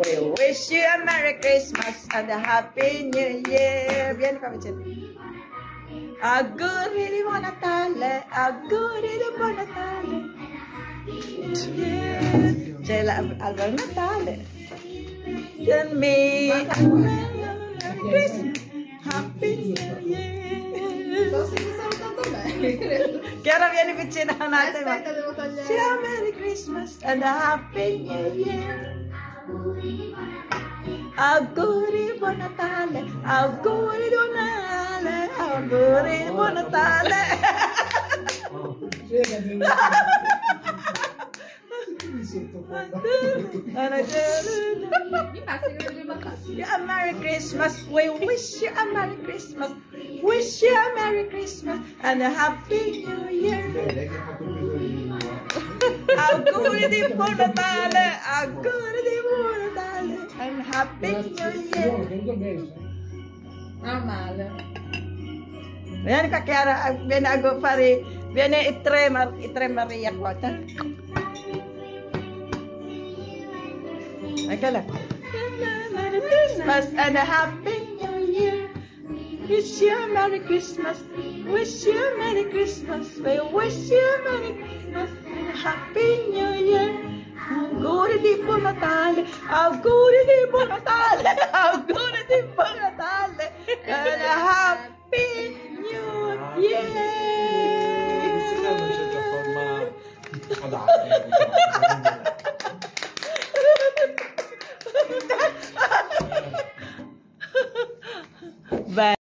We wish you a Merry Christmas and a Happy New Year. Vieni qua vicino. Auguri di buon Natale, auguri di buon Natale. Yeah. C'è l'albero Natale. Tell me Merry Christmas, Happy New Year. Sto salutando me. Chiara, vieni vicino a un attimo. Aspetta, devo togliere. Sia Merry Christmas and a Happy New Year. Auguri buon Natale, auguri di buon Natale, auguri di buon Natale. Mi basta che devo ribattare. A Merry Christmas, we wish you a Merry Christmas, wish you a Merry Christmas and a Happy New Year. Auguri di buon Natale, auguri di buon Natale and Happy New Year. Normale. Vieni qua Chiara, vieni a fare, vieni i tre Maria qua. Eccola. Merry Christmas and a Happy New Year. Wish you a Merry Christmas, wish you a Merry Christmas, we wish you a Merry Christmas and a Happy New Year. Auguri di buon Natale, auguri di buon Natale, auguri di buon Natale and a Happy New Year. Bye.